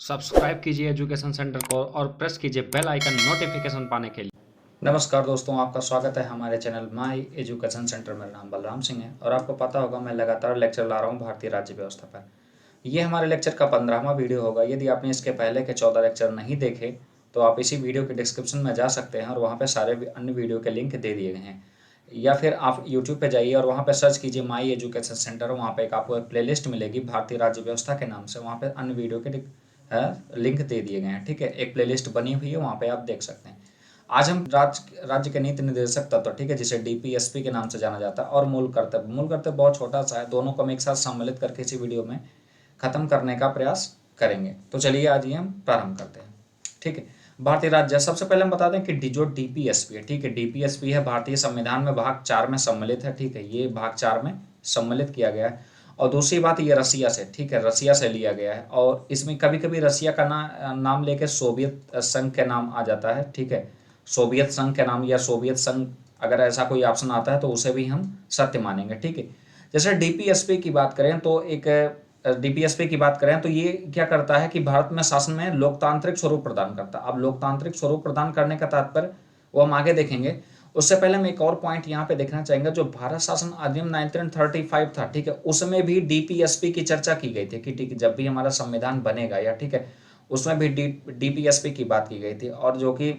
Subscribe कीजिए education centre को और प्रेस कीजिए बेल आइकन नोटिफिकेशन पाने के लिए। नमस्कार दोस्तों, आपका स्वागत है हमारे चैनल माई एजुकेशन सेंटर। मेरा नाम बलराम सिंह है और आपको पता होगा मैं लगातार लेक्चर ला रहा हूँ भारतीय राज्य व्यवस्था पर। ये हमारे लेक्चर का 15वां वीडियो होगा। यदि आपने इसके पहले के 14 लेक्चर नहीं देखे तो आप इसी वीडियो के डिस्क्रिप्शन में जा सकते हैं और वहाँ पर सारे अन्य वीडियो के लिंक दे दिए गए हैं। या फिर आप यूट्यूब पर जाइए और वहाँ पर सर्च कीजिए माई एजुकेशन सेंटर। वहाँ पर आपको एक प्लेलिस्ट मिलेगी भारतीय राज्य व्यवस्था के नाम से। वहाँ पर अन्य वीडियो के लिंक दे दिए गए हैं। ठीक है, एक प्लेलिस्ट बनी हुई है, वहाँ पे आप देख सकते हैं। आज हम राज्य के नीति निर्देशक तत्व, ठीक है, जिसे डीपीएसपी के नाम से जाना जाता है, और मूल कर्तव्य बहुत छोटा सा है, दोनों को हम एक साथ सम्मिलित करके इसी वीडियो में खत्म करने का प्रयास करेंगे। तो चलिए आज ये हम प्रारंभ करते हैं। ठीक है, भारतीय राज्य, सबसे पहले हम बता दें कि जो डीपीएसपी है, ठीक है, डीपीएसपी है भारतीय संविधान में भाग 4 में सम्मिलित है। ठीक है, ये भाग 4 में सम्मिलित किया गया है। और दूसरी बात, ये रसिया से, ठीक है, रसिया से लिया गया है। और इसमें कभी कभी रसिया का नाम लेके सोवियत संघ के नाम आ जाता है। ठीक है, सोवियत संघ के नाम या सोवियत संघ, अगर ऐसा कोई ऑप्शन आता है तो उसे भी हम सत्य मानेंगे। ठीक है, जैसे डीपीएसपी की बात करें तो ये क्या करता है कि भारत में शासन में लोकतांत्रिक स्वरूप प्रदान करता है। अब लोकतांत्रिक स्वरूप प्रदान करने का तात्पर्य वो हम आगे देखेंगे। उससे पहले हम एक और पॉइंट यहाँ पे देखना चाहेंगे। जो भारत शासन अधिनियम 1935 था, ठीक है, उसमें भी डीपीएसपी की चर्चा की गई थी कि ठीक है, जब भी हमारा संविधान बनेगा या, ठीक है, उसमें भी डीपीएसपी की बात की गई थी। और जो कि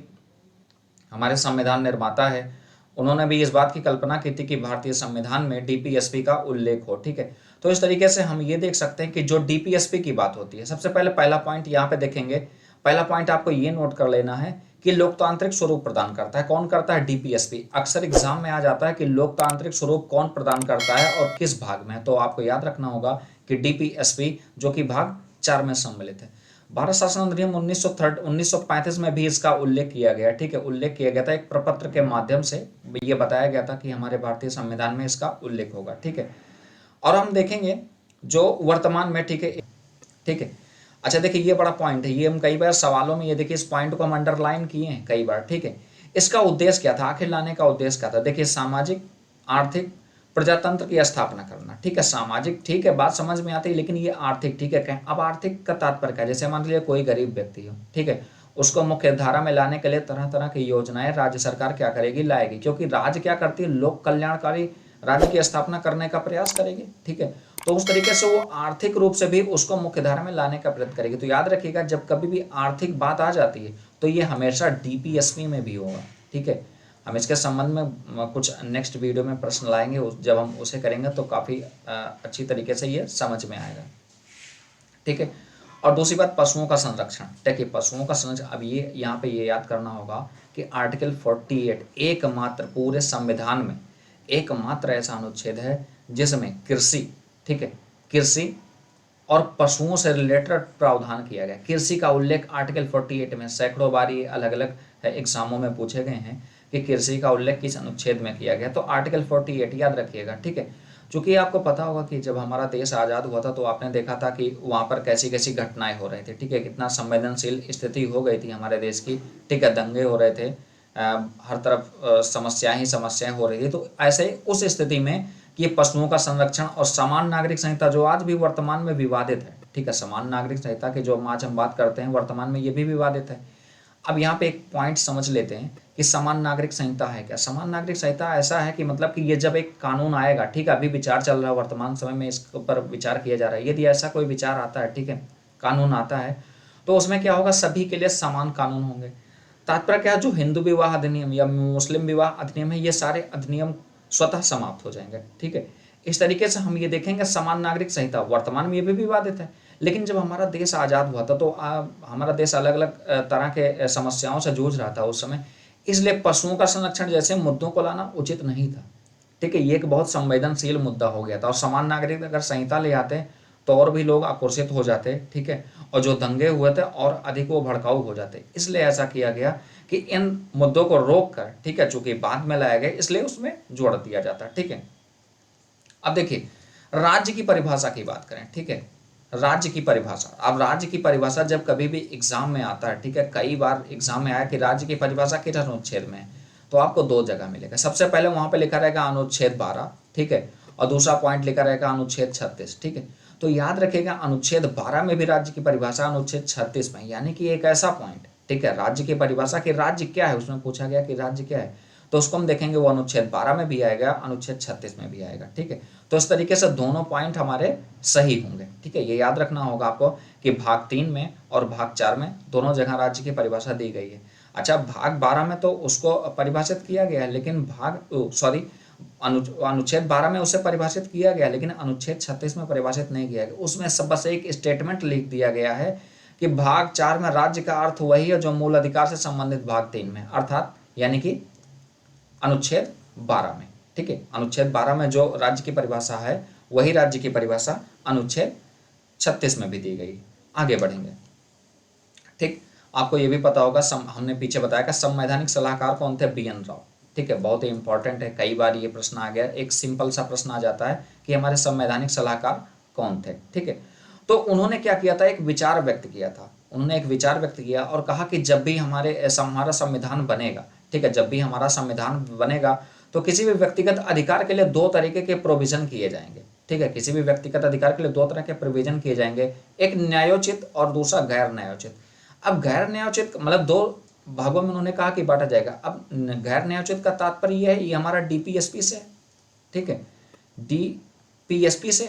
हमारे संविधान निर्माता है, उन्होंने भी इस बात की कल्पना की थी कि भारतीय संविधान में डीपीएसपी का उल्लेख हो। ठीक है, तो इस तरीके से हम ये देख सकते हैं कि जो डीपीएसपी की बात होती है, सबसे पहले पहला पॉइंट यहाँ पे देखेंगे। पहला पॉइंट आपको ये नोट कर लेना है कि लोकतांत्रिक स्वरूप प्रदान करता है। कौन करता है? डीपीएसपी। अक्सर एग्जाम में आ जाता है कि लोकतांत्रिक स्वरूप कौन प्रदान करता है और किस भाग में। तो आपको याद रखना होगा कि डीपीएसपी, जो कि भाग 4 में सम्मिलित है। भारत शासन अधिनियम 1935 में भी इसका उल्लेख किया गया। ठीक है, उल्लेख किया गया था एक प्रपत्र के माध्यम से। ये बताया गया था कि हमारे भारतीय संविधान में इसका उल्लेख होगा। ठीक है, और हम देखेंगे जो वर्तमान में, ठीक है, ठीक है, अच्छा देखिए, ये बड़ा पॉइंट है। ये हम कई बार सवालों में, ये देखिए, इस पॉइंट को हम अंडरलाइन किए हैं कई बार। ठीक है, इसका उद्देश्य क्या था, आखिर लाने का उद्देश्य क्या था? देखिए, सामाजिक आर्थिक प्रजातंत्र की स्थापना करना। ठीक है, सामाजिक, ठीक है, बात समझ में आती है, लेकिन ये आर्थिक, ठीक है, कहें अब आर्थिक का तात्पर्य क्या है? जैसे मान लीजिए कोई गरीब व्यक्ति हो, ठीक है, उसको मुख्य धारा में लाने के लिए तरह तरह की योजनाएं राज्य सरकार क्या करेगी? लाएगी। क्योंकि राज्य क्या करती है? लोक कल्याणकारी राज्य की स्थापना करने का प्रयास करेगी। ठीक है, तो उस तरीके से वो आर्थिक रूप से भी उसको मुख्य धारा में लाने का प्रयत्न करेगी। तो याद रखिएगा, जब कभी भी आर्थिक बात आ जाती है तो ये हमेशा डीपीएसपी में भी होगा। ठीक है, हम इसके संबंध में कुछ नेक्स्ट वीडियो में प्रश्न लाएंगे। जब हम उसे करेंगे तो काफ़ी अच्छी तरीके से ये समझ में आएगा। ठीक है, और दूसरी बात, पशुओं का संरक्षण। देखिए, पशुओं का संरक्षण, अब ये यहाँ पे ये याद करना होगा कि आर्टिकल 48 एकमात्र पूरे संविधान में एकमात्र ऐसा अनुच्छेद है जिसमें कृषि, ठीक है, कृषि और पशुओं से रिलेटेड प्रावधान किया गया। कृषि का उल्लेख आर्टिकल 48 में सैकड़ों बार ये अलग अलग एग्जामों में पूछे गए हैं कि कृषि का उल्लेख किस अनुच्छेद में किया गया। तो आर्टिकल 48 याद रखिएगा। ठीक है, चूंकि आपको पता होगा कि जब हमारा देश आज़ाद हुआ था तो आपने देखा था कि वहाँ पर कैसी कैसी घटनाएं हो रही थी। ठीक है, कितना संवेदनशील स्थिति हो गई थी हमारे देश की। ठीक है, दंगे हो रहे थे, हर तरफ समस्याएं ही समस्याएं हो रही थी। तो ऐसे उस स्थिति में कि पशुओं का संरक्षण और समान नागरिक संहिता, जो आज भी वर्तमान में विवादित है। ठीक है, समान नागरिक संहिता की जो आज हम बात करते हैं, वर्तमान में ये भी विवादित है। अब यहाँ पे एक पॉइंट समझ लेते हैं कि समान नागरिक संहिता है क्या। समान नागरिक संहिता ऐसा है कि मतलब कि ये जब एक कानून आएगा, ठीक है, अभी विचार चल रहा है, वर्तमान समय में इसके ऊपर विचार किया जा रहा है। यदि ऐसा कोई विचार आता है, ठीक है, कानून आता है, तो उसमें क्या होगा? सभी के लिए समान कानून होंगे। तात्पर्य क्या है? जो हिंदू विवाह अधिनियम या मुस्लिम विवाह अधिनियम है, ये सारे अधिनियम स्वतः समाप्त हो जाएंगे। ठीक है, इस तरीके से हम ये देखेंगे समान नागरिक संहिता वर्तमान में ये भी विवादित है। लेकिन जब हमारा देश आज़ाद हुआ था तो हमारा देश अलग अलग तरह के समस्याओं से जूझ रहा था उस समय। इसलिए पशुओं का संरक्षण जैसे मुद्दों को लाना उचित नहीं था। ठीक है, ये एक बहुत संवेदनशील मुद्दा हो गया था। और समान नागरिक अगर संहिता ले आते तो और भी लोग आक्रोशित हो जाते। ठीक है, और जो दंगे हुए थे और अधिक वो भड़काऊ हो जाते। इसलिए ऐसा किया गया कि इन मुद्दों को रोक कर, ठीक है, चूंकि बाद में लाया गया, इसलिए उसमें जोड़ दिया जाता। ठीक है, अब देखिए, राज्य की परिभाषा की बात करें। ठीक है, राज्य की परिभाषा, अब राज्य की परिभाषा जब कभी भी एग्जाम में आता है, ठीक है, कई बार एग्जाम में आया कि राज्य की परिभाषा किस अनुच्छेद में है, तो आपको दो जगह मिलेगा। सबसे पहले वहां पे लिखा रहेगा अनुच्छेद 12, ठीक है, और दूसरा पॉइंट लिखा रहेगा अनुच्छेद 36। ठीक है, तो याद रखिएगा अनुच्छेद 12 में भी राज्य की परिभाषा, अनुच्छेद 36 में, यानी कि एक ऐसा पॉइंट, ठीक है, राज्य की परिभाषा कि राज्य क्या है, उसमें पूछा गया कि राज्य क्या है, तो उसको हम देखेंगे वो अनुच्छेद 12 में भी आएगा, अनुच्छेद 36 में भी आएगा, ठीक है। तो इस तरीके से दोनों पॉइंट हमारे सही होंगे, ठीक है। ये याद रखना होगा आपको कि भाग 3 में और भाग 4 में दोनों जगह राज्य की परिभाषा दी गई है। अच्छा, भाग 12 में तो उसको परिभाषित किया गया है, लेकिन अनुच्छेद 12 में उसे परिभाषित किया गया, लेकिन अनुच्छेद 36 में परिभाषित नहीं किया गया। उसमें सब बस एक स्टेटमेंट लिख दिया गया है कि भाग 4 में राज्य का अर्थ वही है जो मूल अधिकार से संबंधित भाग 3 में, अर्थात यानी कि अनुच्छेद 12 में, ठीक है। अनुच्छेद 12 में जो राज्य की परिभाषा है वही राज्य की परिभाषा अनुच्छेद 36 में भी दी गई। आगे बढ़ेंगे, ठीक। आपको ये भी पता होगा, हमने पीछे बताया कि संवैधानिक सलाहकार कौन थे, बी एन राव, ठीक है। बहुत ही इंपॉर्टेंट है, कई बार ये प्रश्न आ गया, एक सिंपल सा प्रश्न आ जाता है कि हमारे संवैधानिक सलाहकार कौन थे, ठीक है। तो उन्होंने क्या किया था, एक विचार व्यक्त किया था, उन्होंने एक विचार व्यक्त किया और कहा कि जब भी हमारा संविधान बनेगा, ठीक है, जब भी हमारा संविधान बनेगा तो किसी भी व्यक्तिगत अधिकार के लिए दो तरीके के प्रोविजन किए जाएंगे, ठीक है। किसी भी व्यक्तिगत अधिकार के लिए दो तरह के प्रोविजन किए जाएंगे, एक न्यायोचित और दूसरा गैर न्यायोचित। अब गैर न्यायोचित मतलब दो भागों में उन्होंने कहा कि बांटा जाएगा। अब गैर न्यायोचित का तात्पर्य यह है, ये हमारा डीपीएसपी से, ठीक है, डीपीएसपी से,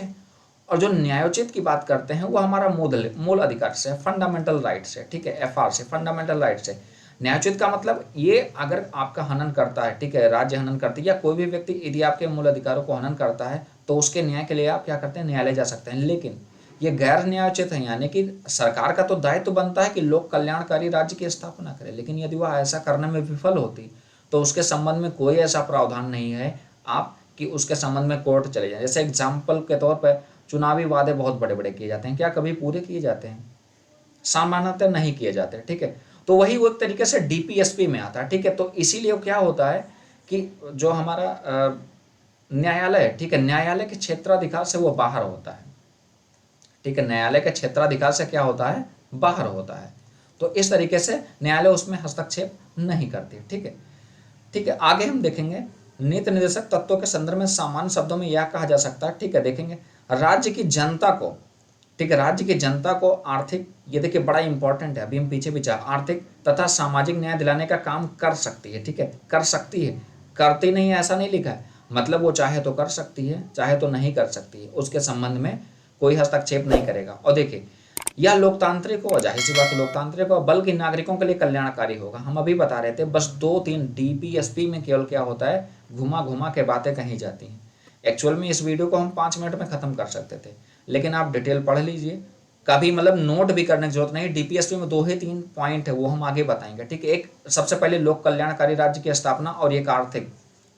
और जो न्यायोचित की बात करते हैं वो हमारा मूल अधिकार से, फंडामेंटल राइट से, ठीक है, एफआर से, फंडामेंटल राइट से। न्यायोचित का मतलब ये अगर आपका हनन करता है, ठीक है, राज्य हनन करती है या कोई भी व्यक्ति यदि आपके मूल अधिकारों को हनन करता है तो उसके न्याय के लिए आप क्या करते हैं, न्यायालय जा सकते हैं। लेकिन ये गैर न्यायोचित है, यानी कि सरकार का तो दायित्व बनता है कि लोक कल्याणकारी राज्य की स्थापना करे, लेकिन यदि वह ऐसा करने में विफल होती तो उसके संबंध में कोई ऐसा प्रावधान नहीं है आप कि उसके संबंध में कोर्ट चले जाए। जैसे एग्जाम्पल के तौर पर चुनावी वादे बहुत बड़े बड़े किए जाते हैं, क्या कभी पूरे किए जाते हैं? सामान्यतः नहीं किए जाते, ठीक है। तो वही वो एक तरीके से डीपीएसपी में आता है, ठीक है। तो इसीलिए क्या होता है कि जो हमारा न्यायालय है, ठीक है, न्यायालय के क्षेत्राधिकार से वो बाहर होता है, ठीक है, न्यायालय के क्षेत्राधिकार से क्या होता है, बाहर होता है। तो इस तरीके से न्यायालय उसमें हस्तक्षेप नहीं करती, ठीक है, ठीक है। आगे हम देखेंगे नीति निर्देशक तत्वों के संदर्भ में सामान्य शब्दों में यह कहा जा सकता है, ठीक है, देखेंगे राज्य की जनता को, ठीक है, राज्य की जनता को आर्थिक, ये देखिए बड़ा इंपॉर्टेंट है, अभी हम पीछे भी जा, आर्थिक तथा सामाजिक न्याय दिलाने का काम कर सकती है, ठीक है, कर सकती है, करती नहीं है ऐसा नहीं लिखा है, मतलब वो चाहे तो कर सकती है, चाहे तो नहीं कर सकती है, उसके संबंध में कोई हस्तक्षेप नहीं करेगा। और देखिए यह लोकतांत्रिक हो, जाहिर सी बात लोकतांत्रिक हो, बल्कि नागरिकों के लिए कल्याणकारी होगा। हम अभी बता रहे थे बस 2-3 डीपीएसपी में केवल क्या होता है, घुमा घुमा के बातें कही जाती हैं। एक्चुअल में इस वीडियो को हम 5 मिनट में खत्म कर सकते थे, लेकिन आप डिटेल पढ़ लीजिए, कभी मतलब नोट भी करने की जरूरत नहीं। डीपीएसपी में 2 ही 3 पॉइंट है, वो हम आगे बताएंगे, ठीक है। एक सबसे पहले लोक कल्याणकारी राज्य की स्थापना और एक आर्थिक,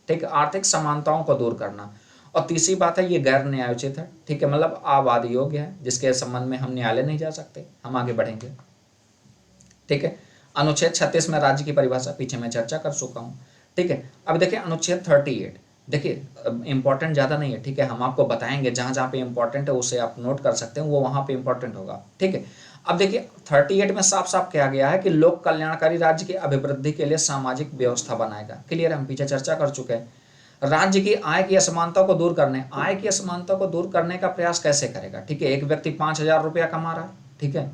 ठीक, आर्थिक समानताओं को दूर करना, और तीसरी बात है ये गैर न्यायोचित है, ठीक है, मतलब आवाद योग्य है, जिसके संबंध में हम न्यायालय नहीं जा सकते। हम आगे बढ़ेंगे, ठीक है। अनुच्छेद 36 में राज्य की परिभाषा पीछे मैं चर्चा कर चुका हूँ, ठीक है। अब देखिए अनुच्छेद 38, देखिए इंपॉर्टेंट ज़्यादा नहीं है, ठीक है, हम आपको बताएंगे जहाँ जहाँ पे इंपॉर्टेंट है उसे आप नोट कर सकते हैं, वो वहाँ पे इंपॉर्टेंट होगा, ठीक है। अब देखिए 38 में साफ साफ कहा गया है कि लोक कल्याणकारी राज्य की अभिवृद्धि के लिए सामाजिक व्यवस्था बनाएगा। क्लियर है, हम पीछे चर्चा कर चुके हैं। राज्य की आय की असमानता को दूर करने, आय की असमानता को दूर करने का प्रयास कैसे करेगा, ठीक है। एक व्यक्ति 5,000 रुपया कमा रहा है, ठीक है,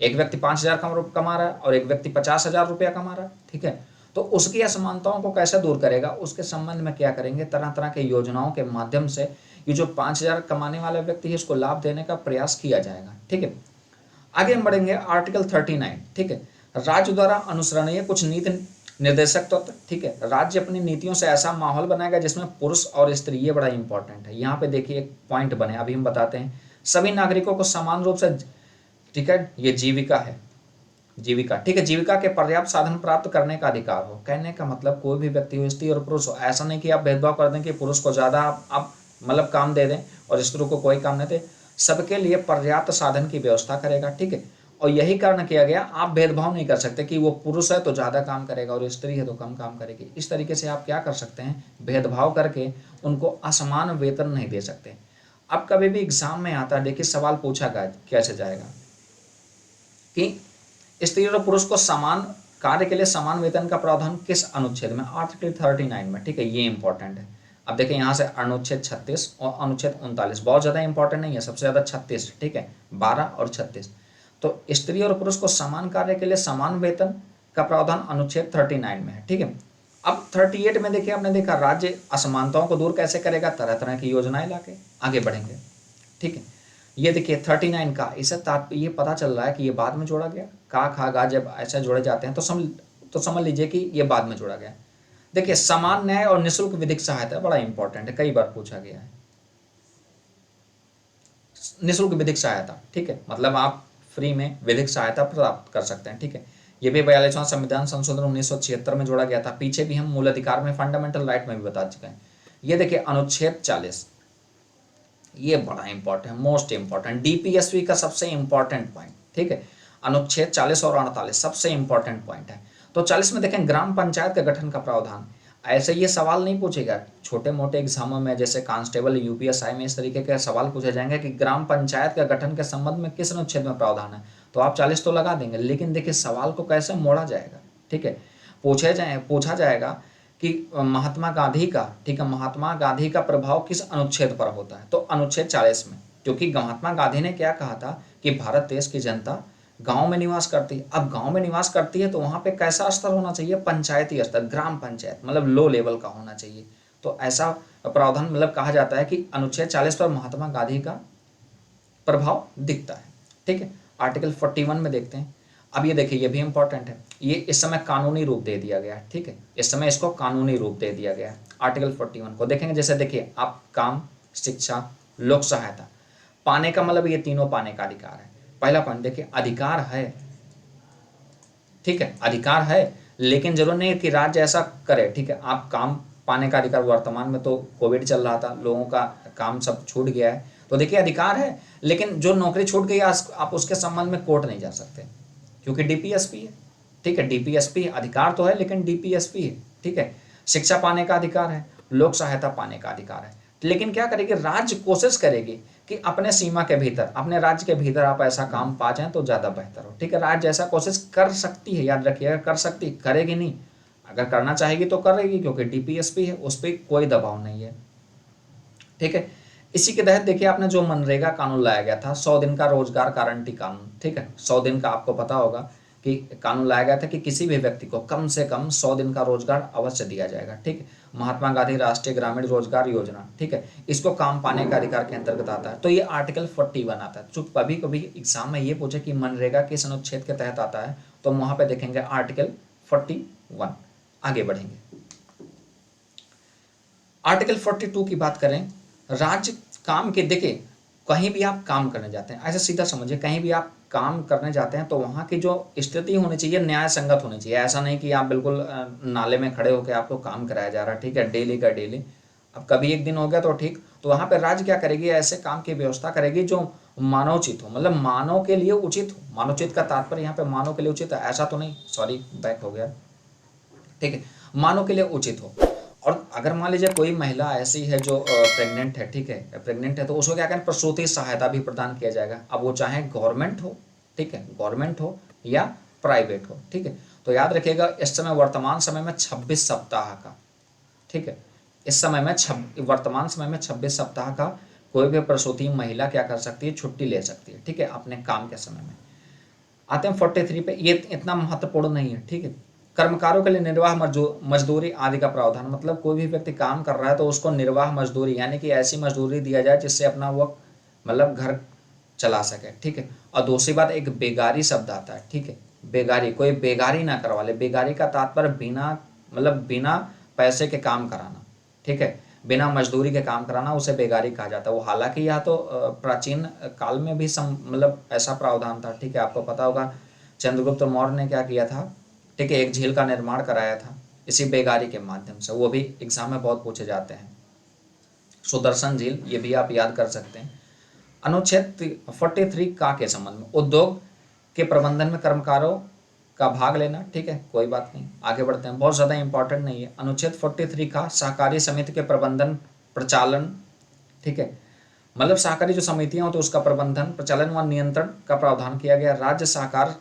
एक व्यक्ति 5,000 कमा रहा है और एक व्यक्ति 50,000 रुपया कमा रहा है, ठीक है। तो उसकी असमानताओं को कैसे दूर करेगा, उसके संबंध में क्या करेंगे, तरह तरह के योजनाओं के माध्यम से ये जो 5,000 कमाने वाला व्यक्ति है इसको लाभ देने का प्रयास किया जाएगा, ठीक है। आगे हम बढ़ेंगे आर्टिकल 39, ठीक है, राज्य द्वारा अनुसरणीय कुछ नीति निर्देशक तत्व, ठीक है। राज्य अपनी नीतियों से ऐसा माहौल बनाएगा जिसमें पुरुष और स्त्री, ये बड़ा इंपॉर्टेंट है। यहाँ पे देखिए एक पॉइंट बने, अभी हम बताते हैं, सभी नागरिकों को समान रूप से, ठीक है, ये जीविका है, जीविका, ठीक है, जीविका के पर्याप्त साधन प्राप्त करने का अधिकार हो। कहने का मतलब कोई भी व्यक्ति हो, स्त्री और पुरुष हो, ऐसा नहीं कि आप भेदभाव कर दें कि पुरुष को ज़्यादा आप मतलब काम दे दें और स्त्री को कोई काम नहीं दे, सबके लिए पर्याप्त साधन की व्यवस्था करेगा, ठीक है। और यही कारण किया गया, आप भेदभाव नहीं कर सकते कि वो पुरुष है तो ज़्यादा काम करेगा और स्त्री है तो कम काम करेगी। इस तरीके से आप क्या कर सकते हैं, भेदभाव करके उनको असमान वेतन नहीं दे सकते। अब कभी भी एग्जाम में आता है, देखिए सवाल पूछा गया कैसे जाएगा कि स्त्री और पुरुष को समान कार्य के लिए समान वेतन का प्रावधान किस अनुच्छेद में, आर्टिकल 39 में, ठीक है, ये इंपॉर्टेंट है। अब देखिए यहाँ से अनुच्छेद 36 और अनुच्छेद 39 बहुत ज़्यादा इंपॉर्टेंट नहीं है, सबसे ज़्यादा 36, ठीक है, 12 और 36। तो स्त्री और पुरुष को समान कार्य के लिए समान वेतन का प्रावधान अनुच्छेद 39 में है, ठीक है। अब 38 में देखिए, आपने देखा राज्य असमानताओं को दूर कैसे करेगा, तरह तरह की योजनाएं लाके आगे बढ़ेंगे, ठीक है। ये देखिए 39 का, इससे तात्पर्य ये पता चल रहा है कि ये बाद में जोड़ा गया, का खा गा जब ऐसे जोड़े जाते हैं तो समझ लीजिए कि ये बाद में जोड़ा गया। देखिए समान न्याय और निःशुल्क विधिक सहायता बड़ा इंपॉर्टेंट है, कई बार पूछा गया है। निःशुल्क विधिक सहायता, ठीक है, मतलब आप फ्री में विधिक सहायता प्राप्त कर सकते हैं, ठीक है। ये भी 42वां संविधान संशोधन 1976 में जोड़ा गया था। पीछे भी हम मूल अधिकार में, फंडामेंटल राइट में भी बता चुके हैं। ये देखिए अनुच्छेद 40, ये बड़ा इंपॉर्टेंट, मोस्ट इंपॉर्टेंट, डीपीएसपी का सबसे इंपॉर्टेंट पॉइंट, ठीक है। अनुच्छेद 40 और 48 सबसे इंपॉर्टेंट पॉइंट है। तो 40 में देखें ग्राम पंचायत के गठन का प्रावधान। ऐसे ये सवाल नहीं पूछेगा छोटे मोटे एग्जामों में, जैसे कांस्टेबल, यूपीएसआई में इस तरीके के सवाल पूछे जाएंगे कि ग्राम पंचायत के गठन के संबंध में किस अनुच्छेद में प्रावधान है, तो आप 40 तो लगा देंगे, लेकिन देखिए सवाल को कैसे मोड़ा जाएगा, ठीक है। पूछा जाएगा कि महात्मा गांधी का, ठीक है, महात्मा गांधी का प्रभाव किस अनुच्छेद पर होता है, तो अनुच्छेद 40 में, क्योंकि महात्मा गांधी ने क्या कहा था कि भारत देश की जनता गांव में निवास करती है। अब गांव में निवास करती है तो वहां पे कैसा स्तर होना चाहिए, पंचायती स्तर, ग्राम पंचायत, मतलब लो लेवल का होना चाहिए। तो ऐसा प्रावधान मतलब कहा जाता है कि अनुच्छेद 40 पर महात्मा गांधी का प्रभाव दिखता है, ठीक है। आर्टिकल 41 में देखते हैं। अब ये देखिए, ये भी इंपॉर्टेंट है, ये इस समय कानूनी रूप दे दिया गया है, ठीक है, इस समय इसको कानूनी रूप दे दिया गया है। आर्टिकल 41 को देखेंगे, जैसे देखिए आप काम, शिक्षा, लोक सहायता पाने का मतलब ये तीनों पाने का अधिकार है। पहला पॉइंट देखिए, अधिकार है, ठीक है, अधिकार है, लेकिन जरूर नहीं है कि राज्य ऐसा करे, ठीक है। आप काम पाने का अधिकार, वर्तमान में तो कोविड चल रहा था, लोगों का काम सब छूट गया है, तो देखिए अधिकार है, लेकिन जो नौकरी छूट गई आप उसके संबंध में कोर्ट नहीं जा सकते, क्योंकि डीपीएसपी है, ठीक है। डीपीएसपी अधिकार तो है, लेकिन डीपीएसपी है, ठीक है। शिक्षा पाने का अधिकार है, लोक सहायता पाने का अधिकार है, लेकिन क्या करेगी राज्य, कोशिश करेगी कि अपने सीमा के भीतर, अपने राज्य के भीतर आप ऐसा काम पा जाएं तो ज़्यादा बेहतर हो, ठीक है। राज्य ऐसा कोशिश कर सकती है, याद रखिएगा, कर सकती, करेगी नहीं, अगर करना चाहेगी तो करेगी, क्योंकि डीपीएसपी है, उस पर कोई दबाव नहीं है, ठीक है। इसी के तहत देखिए आपने जो मनरेगा कानून लाया गया था, 100 दिन का रोजगार गारंटी कानून, ठीक है, 100 दिन का, आपको पता होगा कि कानून लाया गया था कि किसी भी व्यक्ति को कम से कम 100 दिन का रोजगार अवश्य दिया जाएगा, ठीक है। महात्मा गांधी राष्ट्रीय ग्रामीण रोजगार योजना, ठीक है, इसको काम पाने का अधिकार के अंतर्गत आता है। तो ये आर्टिकल 41 आता है। जो कभी कभी एग्जाम में ये पूछे कि मनरेगा किस अनुच्छेद के तहत आता है, तो वहां पे देखेंगे आर्टिकल 41। आगे बढ़ेंगे, आर्टिकल 42 की बात करें, राज्य काम के, देखिए कहीं भी आप काम करने जाते हैं, ऐसा सीधा समझिए, कहीं भी आप काम करने जाते हैं तो वहाँ की जो स्थिति होनी चाहिए न्याय संगत होनी चाहिए। ऐसा नहीं कि आप बिल्कुल नाले में खड़े होकर आपको काम कराया जा रहा है, ठीक है, डेली का डेली। अब कभी एक दिन हो गया तो ठीक, तो वहाँ पर राज्य क्या करेगी, ऐसे काम की व्यवस्था करेगी जो मानवोचित हो, मतलब मानव के लिए उचित हो। मानवोचित का तात्पर्य यहाँ पे मानव के लिए उचित है, ऐसा तो नहीं, सॉरी बैक हो गया, ठीक है, मानव के लिए उचित हो। और अगर मान लीजिए कोई महिला ऐसी है जो प्रेग्नेंट है, ठीक है, प्रेग्नेंट है, तो उसको क्या करें, प्रसूति सहायता भी प्रदान किया जाएगा। अब वो चाहे गवर्नमेंट हो, ठीक है, गवर्नमेंट हो या प्राइवेट हो, ठीक है। तो याद रखिएगा इस समय, वर्तमान समय में 26 सप्ताह का, ठीक है, इस समय में वर्तमान समय में 26 सप्ताह का कोई भी प्रसूति महिला क्या कर सकती है, छुट्टी ले सकती है, ठीक है, अपने काम के समय में। आते हैं 43 पे, ये इतना महत्वपूर्ण नहीं है, ठीक है। कर्मकारों के लिए निर्वाह मजदूरी आदि का प्रावधान, मतलब कोई भी व्यक्ति काम कर रहा है तो उसको निर्वाह मजदूरी, यानी कि ऐसी मजदूरी दिया जाए जिससे अपना वो मतलब घर चला सके, ठीक है। और दूसरी बात, एक बेगारी शब्द आता है, ठीक है, बेगारी, कोई बेगारी ना करवा ले। बेगारी का तात्पर्य बिना, मतलब बिना पैसे के काम कराना, ठीक है, बिना मजदूरी के काम कराना, उसे बेगारी कहा जाता है। वो हालांकि यह तो प्राचीन काल में भी मतलब ऐसा प्रावधान था, ठीक है। आपको पता होगा चंद्रगुप्त मौर्य ने क्या किया था, ठीक है, एक झील का निर्माण कराया था इसी बेगारी के माध्यम से, वो भी एग्जाम में बहुत पूछे जाते हैं। सुदर्शन झील, ये भी आप याद कर सकते हैं। अनुच्छेद 43 का के संबंध में, उद्योग के प्रबंधन में कर्मकारों का भाग लेना, ठीक है, कोई बात नहीं, आगे बढ़ते हैं, बहुत ज़्यादा इंपॉर्टेंट नहीं है। अनुच्छेद 43 का सहकारी समिति के प्रबंधन प्रचालन, ठीक है, मतलब सहकारी जो समितियां होती है उसका प्रबंधन, प्रचालन व नियंत्रण का प्रावधान किया गया। राज्य सहकार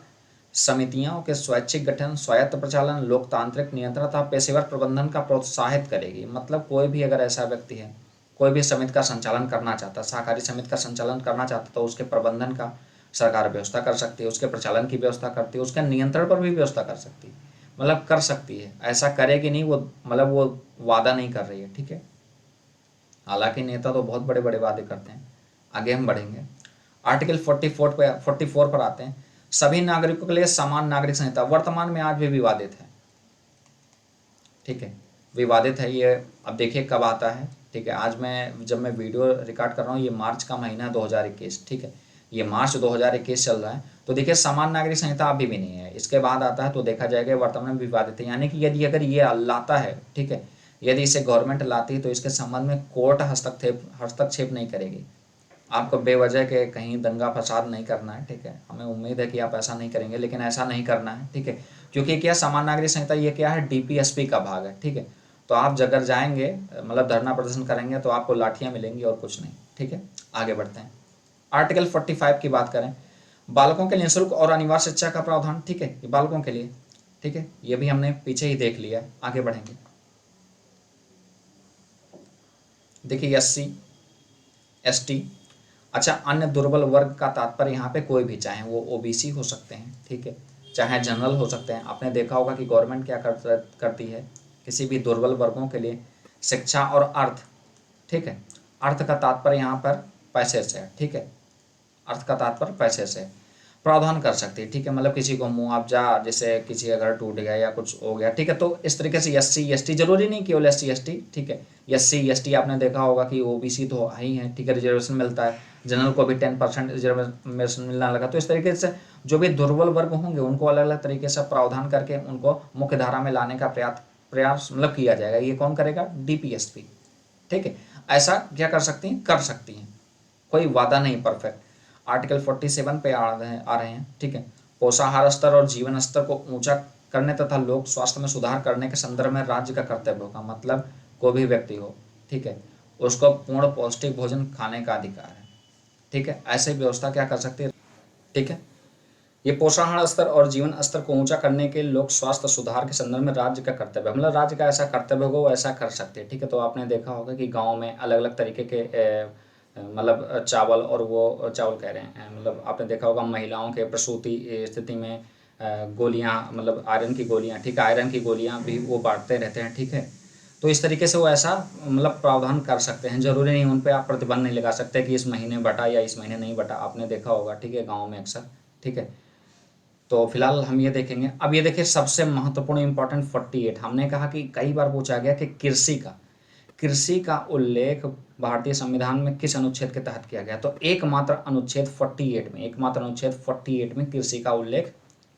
समितियों के स्वैच्छिक गठन, स्वायत्त प्रचालन, लोकतांत्रिक नियंत्रण तथा पेशेवर प्रबंधन का प्रोत्साहित करेगी। मतलब कोई भी अगर ऐसा व्यक्ति है, कोई भी समिति का संचालन करना चाहता, सहकारी समिति का संचालन करना चाहता, तो उसके प्रबंधन का सरकार व्यवस्था कर सकती है, उसके प्रचालन की व्यवस्था करती है, उसके नियंत्रण पर भी व्यवस्था कर सकती है, मतलब कर सकती है। ऐसा करेगी नहीं वो, मतलब वो वादा नहीं कर रही है, ठीक है। हालांकि नेता तो बहुत बड़े बड़े वादे करते हैं। आगे हम बढ़ेंगे, आर्टिकल 44 पर आते हैं। सभी नागरिकों के लिए समान नागरिक संहिता वर्तमान में आज भी विवादित है, ठीक है, विवादित है ये। अब देखिए कब आता है, ठीक है। आज मैं जब मैं वीडियो रिकॉर्ड कर रहा हूँ, ये मार्च का महीना 2021, ठीक है, ये मार्च 2021 चल रहा है। तो देखिए समान नागरिक संहिता अभी भी नहीं है, इसके बाद आता है तो देखा जाएगा वर्तमान में विवादित है। यानी कि यदि अगर ये लाता है, ठीक है, यदि इसे गवर्नमेंट लाती है तो इसके संबंध में कोर्ट हस्तक्षेप नहीं करेगी। आपको बेवजह के कहीं दंगा फसाद नहीं करना है, ठीक है। हमें उम्मीद है कि आप ऐसा नहीं करेंगे, लेकिन ऐसा नहीं करना है, ठीक है। क्योंकि क्या समान नागरिक संहिता ये क्या है, डीपीएसपी का भाग है, ठीक है। तो आप अगर जाएंगे, मतलब धरना प्रदर्शन करेंगे तो आपको लाठियां मिलेंगी और कुछ नहीं, ठीक है। आगे बढ़ते हैं, आर्टिकल 45 की बात करें, बालकों के लिए निःशुल्क और अनिवार्य शिक्षा का प्रावधान, ठीक है, ये बालकों के लिए, ठीक है, ये भी हमने पीछे ही देख लिया। आगे बढ़ेंगे, देखिए SC ST, अच्छा, अन्य दुर्बल वर्ग का तात्पर्य यहाँ पे कोई भी, चाहे वो OBC हो सकते हैं, ठीक है, चाहे जनरल हो सकते हैं। आपने देखा होगा कि गवर्नमेंट क्या करती है, किसी भी दुर्बल वर्गों के लिए शिक्षा और अर्थ, ठीक है, अर्थ का तात्पर्य यहाँ पर पैसे से है, ठीक है, अर्थ का तात्पर्य पैसे से प्रावधान कर सकती है, ठीक है। मतलब किसी को मुआवजा, जैसे किसी का घर टूट गया या कुछ हो गया, ठीक है, तो इस तरीके से SC ST, जरूरी नहीं केवल SC ST, ठीक है, SC ST आपने देखा होगा कि OBC तो ही है, ठीक है, रिजर्वेशन मिलता है, जनरल को भी 10% रिजर्वेशन मिलने लगा। तो इस तरीके से जो भी दुर्बल वर्ग होंगे उनको अलग अलग तरीके से प्रावधान करके उनको मुख्य धारा में लाने का प्रयास मतलब किया जाएगा। ये कौन करेगा, DPSP, ठीक है। ऐसा क्या कर सकती हैं, कर सकती हैं, कोई वादा नहीं परफेक्ट। आर्टिकल 47 पे आ रहे हैं, ठीक है, पोषाहार स्तर और जीवन स्तर को ऊंचा करने तथा लोक स्वास्थ्य में सुधार करने के संदर्भ में राज्य का कर्तव्य होगा। मतलब कोई भी व्यक्ति हो, ठीक है, उसको पूर्ण पौष्टिक भोजन खाने का अधिकार है, ठीक है। ऐसे व्यवस्था क्या कर सकती है, ठीक है। ये पोषाहार स्तर और जीवन स्तर को ऊंचा करने के लोक स्वास्थ्य सुधार के संदर्भ में राज्य का कर्तव्य है। मतलब राज्य का ऐसा कर्तव्य होगा, वो ऐसा कर सकते हैं, ठीक है। तो आपने देखा होगा कि गाँव में अलग अलग तरीके के मतलब चावल, और वो चावल कह रहे हैं, मतलब आपने देखा होगा महिलाओं के प्रसूति स्थिति में गोलियां, मतलब आयरन की गोलियां, ठीक है, आयरन की गोलियां भी वो बांटते रहते हैं, ठीक है। तो इस तरीके से वो ऐसा मतलब प्रावधान कर सकते हैं। जरूरी नहीं, उन पर आप प्रतिबंध नहीं लगा सकते कि इस महीने बटा या इस महीने नहीं बटा। आपने देखा होगा, ठीक है, गाँव में अक्सर, ठीक है। तो फिलहाल हम ये देखेंगे। अब ये देखिए सबसे महत्वपूर्ण इंपॉर्टेंट 48, हमने कहा कि कई बार पूछा गया कि कृषि का उल्लेख भारतीय संविधान में किस अनुच्छेद के तहत किया गया। तो एकमात्र अनुच्छेद 48 में कृषि का उल्लेख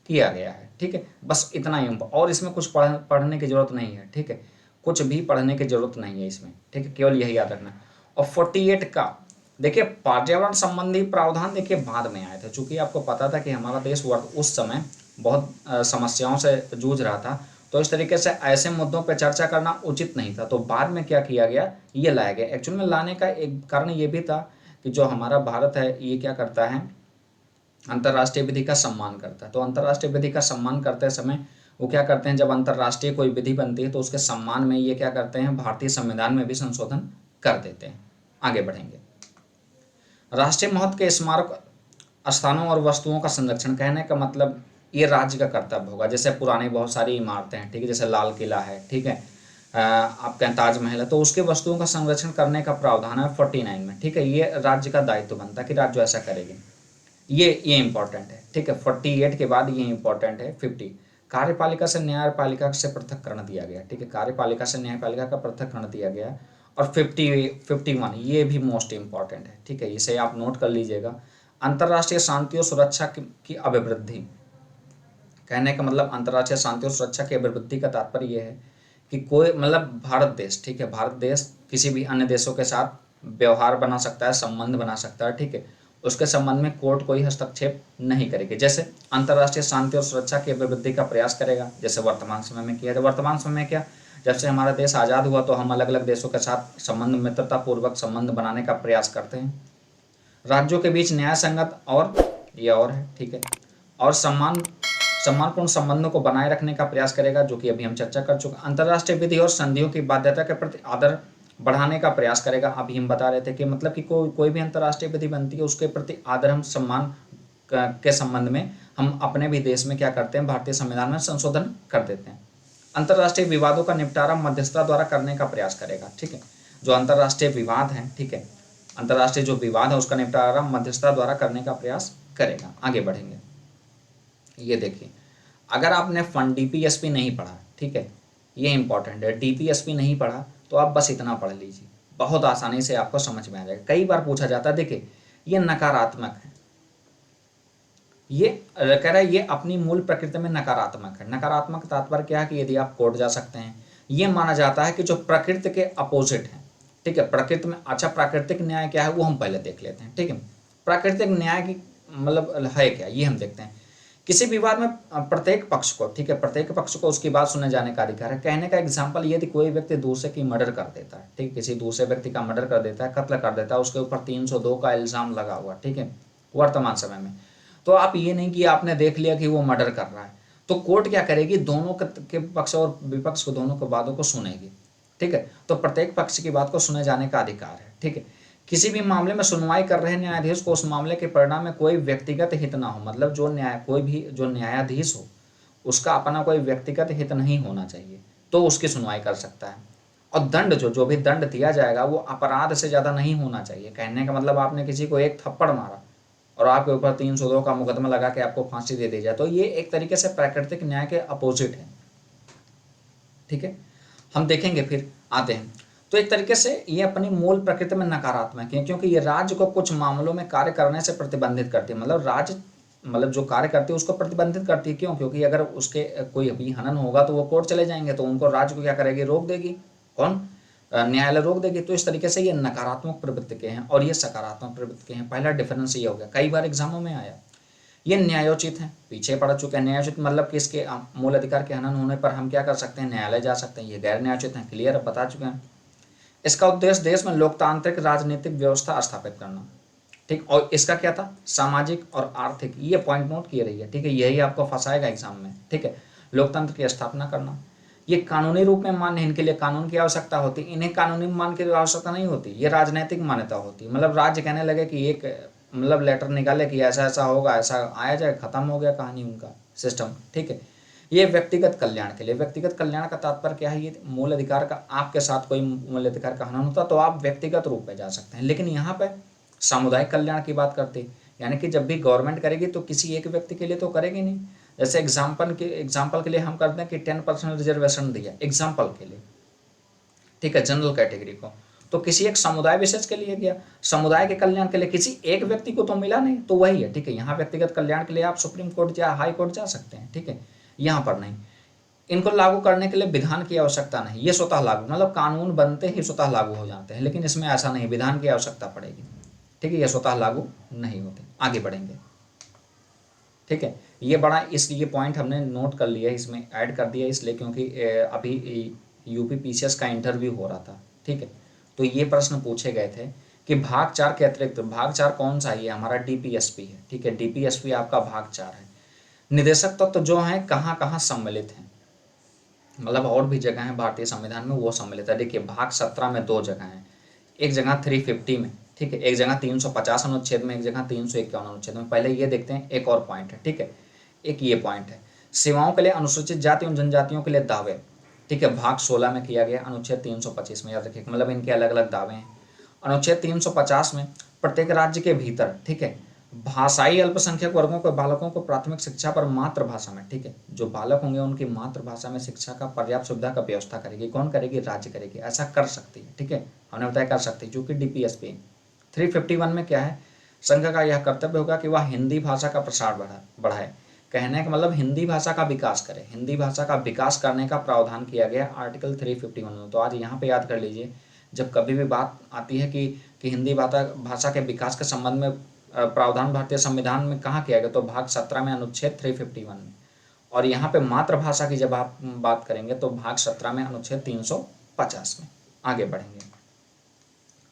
किया गया है, ठीक है। बस इतना ही, और इसमें कुछ पढ़ने की जरूरत नहीं है, ठीक है, कुछ भी पढ़ने की जरूरत नहीं है इसमें, ठीक है, केवल यही याद रखना। और 48 का देखिए पर्यावरण संबंधी प्रावधान देखिए बाद में आए थे, चूंकि आपको पता था कि हमारा देश उस समय बहुत समस्याओं से जूझ रहा था, तो इस तरीके से ऐसे मुद्दों पर चर्चा करना उचित नहीं था। तो बाद में क्या किया गया, ये लाया गया। एक्चुअल में लाने का एक कारण ये भी था कि जो हमारा भारत है ये क्या करता है, अंतर्राष्ट्रीय विधि का सम्मान करता है। तो अंतर्राष्ट्रीय विधि का सम्मान करते समय वो क्या करते हैं, जब अंतर्राष्ट्रीय कोई विधि बनती है तो उसके सम्मान में ये क्या करते हैं, भारतीय संविधान में भी संशोधन कर देते हैं। आगे बढ़ेंगे, राष्ट्रीय महत्व के स्मारक स्थानों और वस्तुओं का संरक्षण, कहने का मतलब ये राज्य का कर्तव्य होगा। जैसे पुरानी बहुत सारी इमारतें हैं, ठीक है, जैसे लाल किला है, ठीक है, आपका ताजमहल है, तो उसके वस्तुओं का संरक्षण करने का प्रावधान है 49 में, ठीक है। ये राज्य का दायित्व बनता है कि राज्य ऐसा करेगी। ये इंपॉर्टेंट है, ठीक है। 48 के बाद ये इंपॉर्टेंट है 50, कार्यपालिका से न्यायपालिका से पृथककरण दिया गया, ठीक है, कार्यपालिका से न्यायपालिका का पृथककरण दिया गया। और 51 ये भी मोस्ट इंपॉर्टेंट है, ठीक है, इसे आप नोट कर लीजिएगा। अंतर्राष्ट्रीय शांति और सुरक्षा की अभिवृद्धि, कहने का मतलब अंतर्राष्ट्रीय शांति और सुरक्षा की अभिवृद्धि का तात्पर्य यह है कि कोई मतलब भारत देश, ठीक है, भारत देश किसी भी अन्य देशों के साथ व्यवहार बना सकता है, संबंध बना सकता है, ठीक है, उसके संबंध में कोर्ट कोई हस्तक्षेप नहीं करेगी। जैसे अंतर्राष्ट्रीय शांति और सुरक्षा की अभिवृद्धि का प्रयास करेगा, जैसे वर्तमान समय में किया। वर्तमान समय में क्या, जब से हमारा देश आज़ाद हुआ तो हम अलग अलग देशों के साथ संबंध, मित्रतापूर्वक संबंध बनाने का प्रयास करते हैं। राज्यों के बीच न्याय संगत और ये और है, ठीक है, और सम्मान सम्मानपूर्ण संबंधों को बनाए रखने का प्रयास करेगा, जो कि अभी हम चर्चा कर चुके हैं। अंतर्राष्ट्रीय विधि और संधियों की बाध्यता के प्रति आदर बढ़ाने का प्रयास करेगा। अभी हम बता रहे थे कि मतलब कि कोई भी अंतर्राष्ट्रीय विधि बनती है उसके प्रति आदर, हम सम्मान के संबंध में हम अपने भी देश में क्या करते हैं, भारतीय संविधान में संशोधन कर देते हैं। अंतर्राष्ट्रीय विवादों का निपटारा मध्यस्थता द्वारा करने का प्रयास करेगा। ठीक है, जो अंतर्राष्ट्रीय विवाद है, ठीक है, अंतर्राष्ट्रीय जो विवाद है उसका निपटारा मध्यस्थता द्वारा करने का प्रयास करेगा। आगे बढ़ेंगे। ये देखिए, अगर आपने फंड डीपीएसपी नहीं पढ़ा, ठीक है, ये इंपॉर्टेंट है, डीपीएसपी नहीं पढ़ा तो आप बस इतना पढ़ लीजिए, बहुत आसानी से आपको समझ में आ जाएगा। कई बार पूछा जाता है, देखिए ये नकारात्मक है, ये कह रहा है ये अपनी मूल प्रकृति में नकारात्मक है। नकारात्मक तात्पर्य क्या है कि यदि आप कोर्ट जा सकते हैं, ये माना जाता है कि जो प्रकृति के अपोजिट है, ठीक है, प्रकृति में। अच्छा, प्राकृतिक न्याय क्या है वो हम पहले देख लेते हैं। ठीक है, प्राकृतिक न्याय की मतलब है क्या, ये हम देखते हैं। किसी विवाद में प्रत्येक पक्ष को, ठीक है, प्रत्येक पक्ष को उसकी बात सुनने जाने का अधिकार है। कहने का एग्जाम्पल, यदि कोई व्यक्ति दूसरे की मर्डर कर देता है, ठीक, किसी दूसरे व्यक्ति का मर्डर कर देता है, कत्ल कर देता है, उसके ऊपर 302 का इल्जाम लगा हुआ, ठीक है, वर्तमान समय में, तो आप ये नहीं कि आपने देख लिया कि वो मर्डर कर रहा है, तो कोर्ट क्या करेगी, दोनों के पक्ष और विपक्ष को, दोनों के वादों को सुनेगी। ठीक है, तो प्रत्येक पक्ष की बात को सुने जाने का अधिकार है। ठीक है, किसी भी मामले में सुनवाई कर रहे न्यायाधीश को उस मामले के परिणाम में कोई व्यक्तिगत हित ना हो, मतलब कोई भी जो न्यायाधीश हो उसका अपना कोई व्यक्तिगत हित नहीं होना चाहिए, तो उसकी सुनवाई कर सकता है। और दंड जो भी दंड दिया जाएगा वो अपराध से ज़्यादा नहीं होना चाहिए। कहने का मतलब, आपने किसी को एक थप्पड़ मारा और आपके ऊपर 302 का मुकदमा लगा के आपको फांसी दे दी जाए, तो ये एक तरीके से प्राकृतिक न्याय के अपोजिट है। ठीक है, हम देखेंगे, फिर आते हैं। तो एक तरीके से ये अपनी मूल प्रकृति में नकारात्मक है, क्योंकि ये राज्य को कुछ मामलों में कार्य करने से प्रतिबंधित करती है। मतलब राज्य, मतलब जो कार्य करती है उसको प्रतिबंधित करती है। क्यों? क्योंकि अगर उसके कोई अभी हनन होगा तो वो कोर्ट चले जाएंगे, तो उनको राज्य को क्या करेगी, रोक देगी। कौन? न्यायालय रोक देगी। तो इस तरीके से ये नकारात्मक प्रवृत्ति के हैं और ये सकारात्मक प्रवृत्ति के हैं। पहला डिफरेंस ये हो गया, कई बार एग्जामों में आया। ये न्यायोचित है, पीछे पड़ चुके हैं। न्यायोचित मतलब कि इसके मूल अधिकार के हनन होने पर हम क्या कर सकते हैं, न्यायालय जा सकते हैं। ये गैर न्यायोचित है, क्लियर, अब बता चुके हैं। इसका उद्देश्य देश में लोकतांत्रिक राजनीतिक व्यवस्था स्थापित करना। ठीक, और इसका क्या था, सामाजिक और आर्थिक। ये पॉइंट नोट किए रहिए। ठीक है, यही आपको फंसाएगा एग्जाम में। ठीक है, लोकतंत्र की स्थापना करना। ये कानूनी रूप में मान्य, इनके लिए कानून की आवश्यकता होती, इन्हें कानूनी मान की आवश्यकता नहीं होती, ये राजनीतिक मान्यता होती। मतलब राज्य कहने लगे कि एक मतलब लेटर निकाले कि ऐसा ऐसा होगा, ऐसा आया जाए, खत्म हो गया कहानी उनका सिस्टम। ठीक है, ये व्यक्तिगत कल्याण के लिए। व्यक्तिगत कल्याण का तात्पर्य क्या है, ये मूल अधिकार का, आपके साथ कोई मूल अधिकार का हनन होता तो आप व्यक्तिगत रूप में जा सकते हैं। लेकिन यहाँ पे सामुदायिक कल्याण की बात करते हैं, यानी कि जब भी गवर्नमेंट करेगी तो किसी एक व्यक्ति के लिए तो करेगी नहीं। जैसे एग्जाम्पल के लिए हम करते हैं कि 10% रिजर्वेशन दिया एग्जाम्पल के लिए, ठीक है, जनरल कैटेगरी को, तो किसी एक समुदाय विशेष के लिए गया, समुदाय के कल्याण के लिए किसी एक व्यक्ति को तो मिला नहीं, तो वही है। ठीक है, यहाँ व्यक्तिगत कल्याण के लिए आप सुप्रीम कोर्ट या हाई कोर्ट जा सकते हैं। ठीक है, यहाँ पर नहीं। इनको लागू करने के लिए विधान की आवश्यकता नहीं, ये स्वतः लागू, मतलब कानून बनते ही स्वतः लागू हो जाते हैं। लेकिन इसमें ऐसा नहीं, विधान की आवश्यकता पड़ेगी। ठीक है, ये स्वतः लागू नहीं होते। आगे बढ़ेंगे। ठीक है, ये बड़ा ये पॉइंट हमने नोट कर लिया, इसमें ऐड कर दिया इसलिए क्योंकि अभी यूपी पीसीएस का इंटरव्यू हो रहा था। ठीक है, तो ये प्रश्न पूछे गए थे कि भाग 4 के अतिरिक्त, भाग 4 कौन सा है, ये हमारा डीपीएसपी है। ठीक है, डीपीएसपी आपका भाग 4 है। निदेशक तत्व जो हैं कहाँ कहाँ सम्मिलित हैं, मतलब और भी जगह है भारतीय संविधान में वो सम्मिलित है। देखिए, भाग 17 में 2 जगह हैं, एक जगह 350 में, ठीक है, एक जगह 350 अनुच्छेद में, एक जगह 351 अनुच्छेद में। पहले ये देखते हैं, एक और पॉइंट है। ठीक है, एक ये पॉइंट है, सेवाओं के लिए अनुसूचित जाति एवं जनजातियों के लिए दावे। ठीक है, भाग 16 में किया गया, अनुच्छेद 325 में, याद रखिए, मतलब इनके अलग अलग दावे हैं। अनुच्छेद 350 में प्रत्येक राज्य के भीतर, ठीक है, भाषाई अल्पसंख्यक वर्गों के बालकों को प्राथमिक शिक्षा पर मातृभाषा में, ठीक है, जो बालक होंगे उनकी मातृभाषा में शिक्षा का पर्याप्त सुविधा का व्यवस्था करेगी। कौन करेगी? राज्य करेगी। ऐसा कर सकती है। ठीक है, हमने बताया कर सकती है, जो कि डीपीएसपी 351 में क्या है, संघ का यह कर्तव्य होगा कि वह हिंदी भाषा का प्रसार बढ़ाए। कहने का मतलब हिंदी भाषा का विकास करे। हिंदी भाषा का विकास करने का प्रावधान किया गया आर्टिकल 351 में। तो आज यहाँ पे याद कर लीजिए, जब कभी भी बात आती है कि हिंदी भाषा के विकास के संबंध में प्रावधान भारतीय संविधान में कहाँ किया गया, तो भाग 17 में, अनुच्छेद 351 में। और यहाँ पे मातृभाषा की जब आप बात करेंगे तो भाग 17 में, अनुच्छेद 350 में। आगे बढ़ेंगे।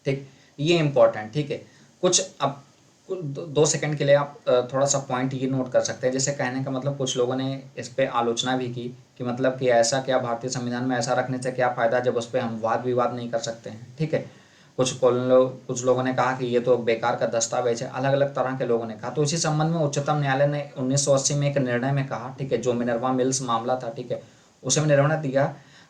ठीक, ये इंपॉर्टेंट। ठीक है, कुछ अब दो सेकंड के लिए आप थोड़ा सा पॉइंट ये नोट कर सकते हैं। जैसे कहने का मतलब कुछ लोगों ने इस पे आलोचना भी की कि मतलब कि ऐसा क्या भारतीय संविधान में ऐसा रखने से क्या फ़ायदा जब उस पर हम वाद विवाद नहीं कर सकते हैं, ठीक है। कुछ लोगों ने कहा कि ये तो बेकार का दस्तावेज है, अलग अलग तरह के लोगों ने कहा। तो इसी संबंध में उच्चतम न्यायालय ने 1980 में एक निर्णय में कहा, ठीक है, जो मिनर्वा मिल्स मामला था, ठीक है, उसमें निर्णय दिया,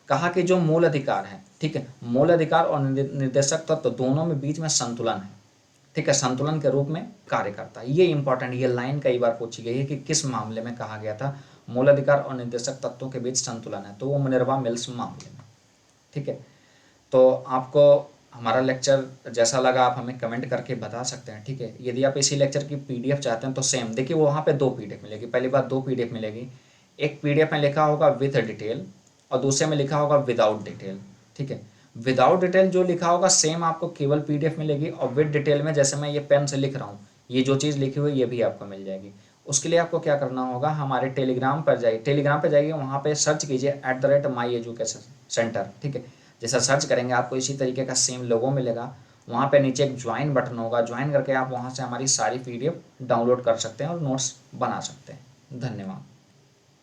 कहा कि जो मूल अधिकार है, ठीक है, मूल अधिकार और निर्देशक तत्व दोनों में बीच में संतुलन है, ठीक है, संतुलन के रूप में कार्य करता है। ये इंपॉर्टेंट, ये लाइन कई बार पूछी गई है कि किस मामले में कहा गया था मूल अधिकार और निर्देशक तत्वों के बीच संतुलन है, तो वो मिनर्वा मिल्स मामले में, ठीक है। तो आपको हमारा लेक्चर जैसा लगा आप हमें कमेंट करके बता सकते हैं, ठीक है। यदि आप इसी लेक्चर की पीडीएफ चाहते हैं तो सेम देखिए, वो वहाँ पे 2 पीडीएफ मिलेगी। पहली बात 2 पीडीएफ मिलेगी, एक पीडीएफ में लिखा होगा विथ डिटेल और दूसरे में लिखा होगा विदाउट डिटेल, ठीक है। विदाउट डिटेल जो लिखा होगा सेम आपको केवल पीडीएफ मिलेगी, और विद डिटेल में जैसे मैं ये पेन से लिख रहा हूँ, ये जो चीज़ लिखी हुई ये भी आपको मिल जाएगी। उसके लिए आपको क्या करना होगा, हमारे टेलीग्राम पर जाइए, वहाँ पे सर्च कीजिए @myeducation center, ठीक है। जैसा सर्च करेंगे आपको इसी तरीके का सेम लोगो मिलेगा। वहाँ पे नीचे एक ज्वाइन बटन होगा, ज्वाइन करके आप वहाँ से हमारी सारी पीडीएफ डाउनलोड कर सकते हैं और नोट्स बना सकते हैं। धन्यवाद।